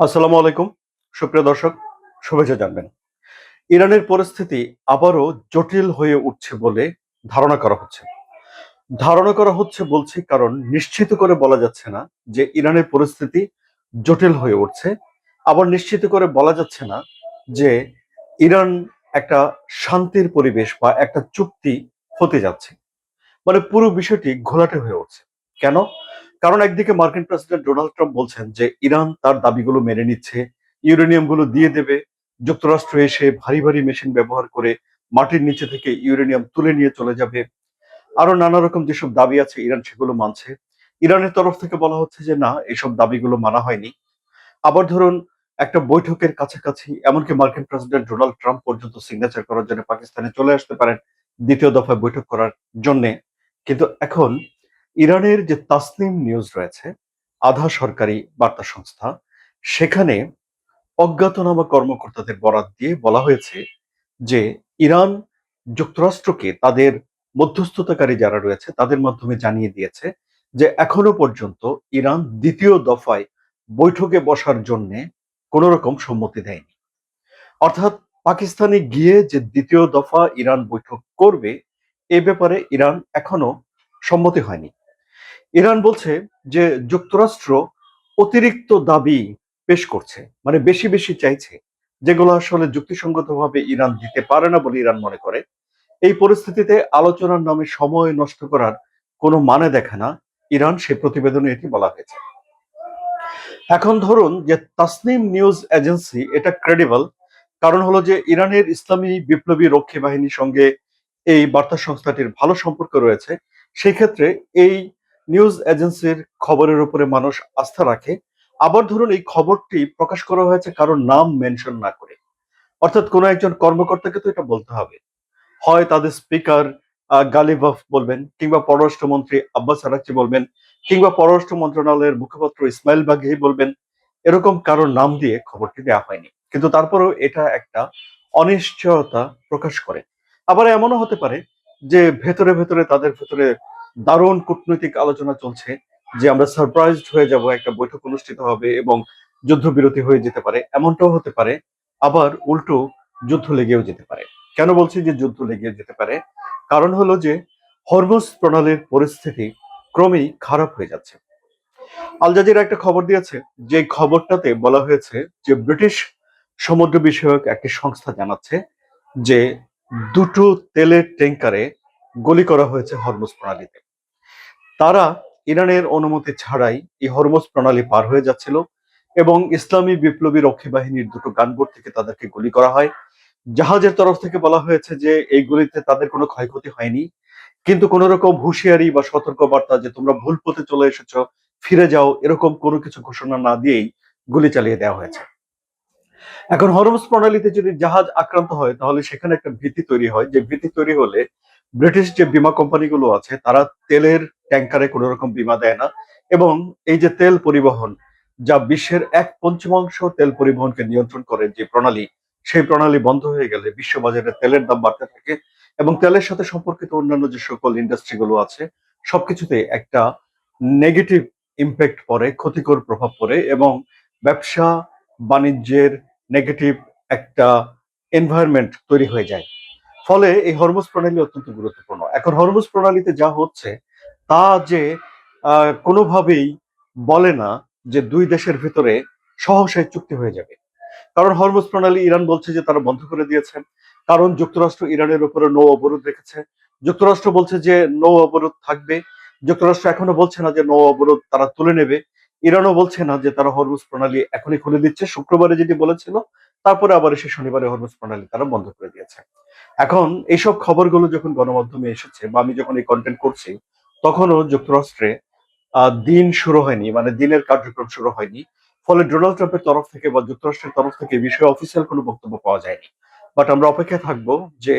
আসসালামু আলাইকুম। সুপ্রিয় দর্শক, শুভেচ্ছা জানবেন। ইরানের পরিস্থিতি আবারও জটিল হয়ে উঠছে বলে ধারণা করা হচ্ছে। বলছি কারণ নিশ্চিত করে বলা যাচ্ছে না যে ইরানের পরিস্থিতি জটিল হয়ে উঠছে। আবার নিশ্চিত করে বলা যাচ্ছে না যে ইরান একটা শান্তির পরিবেশ বা একটা চুক্তি হতে যাচ্ছে। মানে পুরো বিষয়টি ঘোলাটে হয়ে উঠছে। কেন? কারণ একদিকে মার্কিন প্রেসিডেন্ট ডোনাল্ড ট্রাম্প বলছেন যে ইরান তার দাবিগুলো মেনে নিচ্ছে, ইউরেনিয়াম গুলো দিয়ে দেবে। যুক্তরাষ্ট্র এসে ভারী ভারী মেশিন ব্যবহার করে মাটির নিচে থেকে ইউরেনিয়াম তুলে নিয়ে চলে যাবে। আরো নানা রকম যেসব দাবি আছে ইরান সেগুলো মানছে। ইরানের তরফ থেকে বলা হচ্ছে যে না, এসব দাবিগুলো মানা হয়নি। আবার ধরুন, একটা বৈঠকের কাছাকাছি এমনকি মার্কিন প্রেসিডেন্ট ডোনাল্ড ট্রাম্প পর্যন্ত সিগনেচার করার জন্য পাকিস্তানে চলে আসতে পারেন দ্বিতীয় দফায় বৈঠক করার জন্য। কিন্তু এখন ইরানের যে তাসনিম নিউজ রয়েছে, আধা সরকারি বার্তা সংস্থা, সেখানে অজ্ঞাতনামা কর্মকর্তাদের বরাত দিয়ে বলা হয়েছে যে ইরান যুক্তরাষ্ট্রকে তাদের মধ্যস্থতাকারী যারা রয়েছে তাদের মাধ্যমে জানিয়ে দিয়েছে যে এখনো পর্যন্ত ইরান দ্বিতীয় দফায় বৈঠকে বসার জন্য কোন রকম সম্মতি দেয়নি। অর্থাৎ পাকিস্তানে গিয়ে যে দ্বিতীয় দফা ইরান বৈঠক করবে এ ব্যাপারে ইরান এখনো সম্মতি হয়নি। ইরান বলছে যে যুক্তরাষ্ট্র অতিরিক্ত দাবি পেশ করছে, মানে বেশি বেশি চাইছে, যেগুলো আসলে যুক্তিসঙ্গতভাবে ইরান দিতে পারে না বলে ইরান মনে করে। এই পরিস্থিতিতে আলোচনার নামে সময় নষ্ট করার কোনো মানে দেখে না ইরান, সে প্রতিবেদনে এটি বলা হয়েছে। এখন ধরুন যে তাসনিম নিউজ এজেন্সি এটা ক্রেডিবল, কারণ হলো যে ইরানের ইসলামী বিপ্লবী রক্ষী বাহিনীর সঙ্গে এই বার্তা সংস্থাটির ভালো সম্পর্ক রয়েছে। সেই ক্ষেত্রে এই নিউজ এজেন্সির খবরের উপরে মানুষ আস্থা রাখে। আবার ধরুন, এই খবরটি প্রকাশ করা হয়েছে কারোর নাম মেনশন না করে। অর্থাৎ কোনো একজন কর্মকর্তাকে তো এটা বলতে হবে, হয় তাদের স্পিকার গালিবাফ বলবেন, কিংবা পররাষ্ট্রমন্ত্রী আব্বাস আরাকচি বলবেন, কিংবা পররাষ্ট্র মন্ত্রণালয়ের মুখপাত্র ইসমাইল বাঘেই বলবেন। এরকম কারোর নাম দিয়ে খবরটি দেওয়া হয়নি, কিন্তু তারপরেও এটা একটা অনিশ্চয়তা প্রকাশ করে। আবার এমনও হতে পারে যে ভেতরে ভেতরে তাদের ভেতরে দারুণ কূটনৈতিক আলোচনা চলছে, যে আমরা সারপ্রাইজড হয়ে যাব, একটা বৈঠক অনুষ্ঠিত হবে এবং যুদ্ধবিরতি হয়ে যেতে পারে, এমনটাও হতে পারে। আবার উল্টো যুদ্ধ লেগেও যেতে পারে। কেন বলছি যে যুদ্ধ লেগে যেতে পারে? কারণ হলো যে হরমুজ প্রণালীর পরিস্থিতি ক্রমেই খারাপ হয়ে যাচ্ছে। আল জাজিরা একটা খবর দিয়েছে, যে খবরটাতে বলা হয়েছে যে ব্রিটিশ সমুদ্র বিষয়ক একটি সংস্থা জানাচ্ছে যে দুটো তেলের ট্যাঙ্কারে গুলি করা হয়েছে হরমুজ প্রণালীতে। তারা ইরানের অনুমতি ছাড়াই এই হরমুজ প্রণালী পার হয়ে যাচ্ছিল এবং ইসলামী বিপ্লবী রক্ষী বাহিনীর দুটো গানবোট থেকে তাদেরকে গুলি করা হয়। জাহাজের তরফ থেকে বলা হয়েছে যে এই গুলিতে তাদের কোনো ক্ষয়ক্ষতি হয়নি, কিন্তু কোন রকম হুঁশিয়ারি বা সতর্কবার্তা যে তোমরা ভুল পথে চলে এসেছো, ফিরে যাও, এরকম কোনো কিছু ঘোষণা না দিয়েই গুলি চালিয়ে দেওয়া হয়েছে। এখন হরমুজ প্রণালীতে যদি জাহাজ আক্রান্ত হয় তাহলে সেখানে একটা ভীতি তৈরি হয়, যে ভীতি তৈরি হলে ব্রিটিশ যে বীমা কোম্পানিগুলো আছে তারা তেলের ট্যাঙ্কারে কোনো রকম বীমা দেয় না। এবং এই যে তেল পরিবহন, যা বিশ্বের 1/5 তেল পরিবহনকে নিয়ন্ত্রণ করে যে প্রণালী, সেই প্রণালী বন্ধ হয়ে গেলে বিশ্ববাজারে তেলের দাম বাড়তে থাকে এবং তেলের সাথে সম্পর্কিত অন্যান্য যে সকল ইন্ডাস্ট্রি গুলো আছে সবকিছুতে একটা নেগেটিভ ইম্প্যাক্ট পড়ে, ক্ষতিকর প্রভাব পড়ে এবং ব্যবসা বাণিজ্যের নেগেটিভ একটা এনভায়রনমেন্ট তৈরি হয়ে যায়। ফলে এই হরমুজ প্রণালী অত্যন্ত গুরুত্বপূর্ণ। এখন হরমুজ প্রণালীতে যা হচ্ছে তা যে কোনোভাবেই বলে না যে দুই দেশের ভিতরে সহসাই চুক্তি হয়ে যাবে। কারণ হরমুজ প্রণালী ইরান বলছে যে তারা বন্ধ করে দিয়েছে, কারণ যুক্তরাষ্ট্র ইরানের উপরে নৌ অবরোধ রেখেছে। যুক্তরাষ্ট্র বলছে যে নৌ অবরোধ থাকবে। যুক্তরাষ্ট্র এখনো বলছে না যে নৌ অবরোধ তারা তুলে নেবে। ইরানও বলছে না যে তারা হরমুজ প্রণালী এখনই খুলে দিচ্ছে, শুক্রবারে যেটি বলেছিল তারপরে আবার এসে শনিবারে হরমুজ প্রণালী তারা বন্ধ করে দিয়েছে। এখন এইসব খবরগুলো যখন গণমাধ্যমে এসেছে বা আমি যখন এই কন্টেন্ট করছি, তখনও যুক্তরাষ্ট্রে দিন শুরু হয়নি, মানে দিনের কার্যক্রম শুরু হয়নি। ফলে ডোনাল্ড ট্রাম্পের তরফ থেকে বা যুক্তরাষ্ট্রের তরফ থেকে এই বিষয়ে অফিসিয়াল কোনো বক্তব্য পাওয়া যায়নি। বাট আমরা অপেক্ষায় থাকবো যে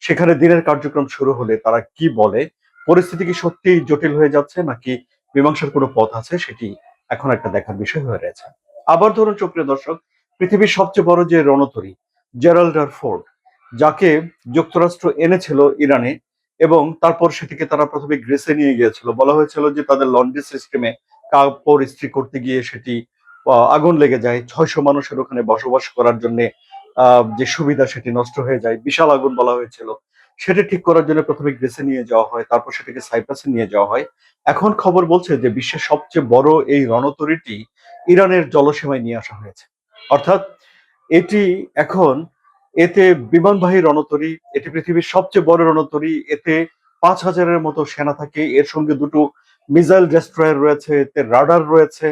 সেখানে দিনের কার্যক্রম শুরু হলে তারা কি বলে। পরিস্থিতি কি সত্যিই জটিল হয়ে যাচ্ছে নাকি মীমাংসার কোনো পথ আছে, সেটি এখন একটা দেখার বিষয় হয়ে রয়েছে। আবার ধরুন সুপ্রিয় দর্শক, পৃথিবীর সবচেয়ে বড় যে রণতরী জেরাল্ড আর ফোর্ড, যাকে যুক্তরাষ্ট্র এনেছিল ইরানে এবং তারপর সেটিকে তারা প্রথমে গ্রিসে নিয়ে গিয়েছিল। বলা হয়েছিল যে তাদের লন্ড্রি সিস্টেমে কাপড় ইস্ত্রি করতে গিয়ে সেটি আগুন লেগে যায়, 600 মানুষের ওখানে বসবাস করার জন্য যে সুবিধা সেটি নষ্ট হয়ে যায়, বিশাল আগুন বলা হয়েছিল। সেটা ঠিক করার জন্য প্রথমে গ্রিসে নিয়ে যাওয়া হয়, তারপর সেটাকে সাইপ্রাসে নিয়ে যাওয়া হয়। এখন খবর বলছে যে বিশ্বের সবচেয়ে বড় এই রণতরীটি ইরানের জলসীমায় নিয়ে আসা হয়েছে। অর্থাৎ এটি এখন, এতে বিমানবাহী রণতরী, এটি পৃথিবীর সবচেয়ে বড় রণতরী, এতে 5,000-এর মতো সেনা থাকে, এর সঙ্গে দুটো মিসাইল ডেস্ট্রয়ার রয়েছে, এতে রাডার রয়েছে।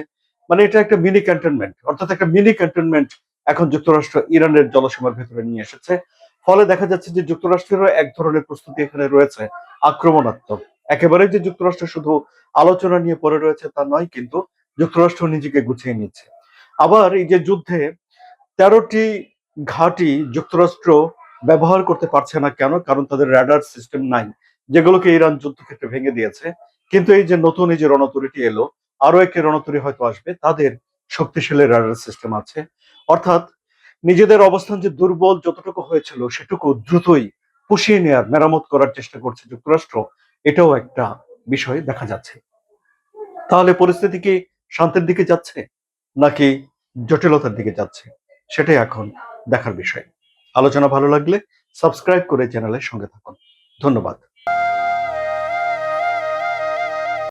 মানে এটা একটা মিনি ক্যান্টনমেন্ট, অর্থাৎ একটা মিনি ক্যান্টনমেন্ট এখন যুক্তরাষ্ট্র ইরানের জলসীমার ভেতরে নিয়ে এসেছে। ফলে দেখা যাচ্ছে যে যুক্তরাষ্ট্রেরও এক ধরনের প্রস্তুতি এখানে রয়েছে, আক্রমণাত্মক। একেবারে যে যুক্তরাষ্ট্র শুধু আলোচনা নিয়ে পড়ে রয়েছে তা নয়, কিন্তু যুক্তরাষ্ট্র নিজেকে গুছিয়ে নিচ্ছে। আবার এই যে যুদ্ধে 13টি ঘাঁটি যুক্তরাষ্ট্র ব্যবহার করতে পারছে না কেন? কারণ তাদের রাডার সিস্টেম নাই, যেগুলোকে ইরান যুদ্ধক্ষেত্রে ভেঙে দিয়েছে। কিন্তু এই যে নতুন এই যে রণতরীটি এলো, আরো একটি রণতরী হয়তো আসবে, তাদের শক্তিশালী রাডার সিস্টেম আছে। অর্থাৎ নিজেদের অবস্থান যে দুর্বল যতটুকু হয়েছিল সেটুকু দ্রুতই পুষিয়ে নেয়ার, মেরামত করার চেষ্টা করছে যুক্তরাষ্ট্র। এটাও একটা বিষয় দেখা যাচ্ছে। তাহলে পরিস্থিতি কি শান্তির দিকে যাচ্ছে নাকি জটিলতার দিকে যাচ্ছে, সেটাই এখন দেখার বিষয়। আলোচনা ভালো লাগলে সাবস্ক্রাইব করে চ্যানেলের সঙ্গে থাকুন। ধন্যবাদ।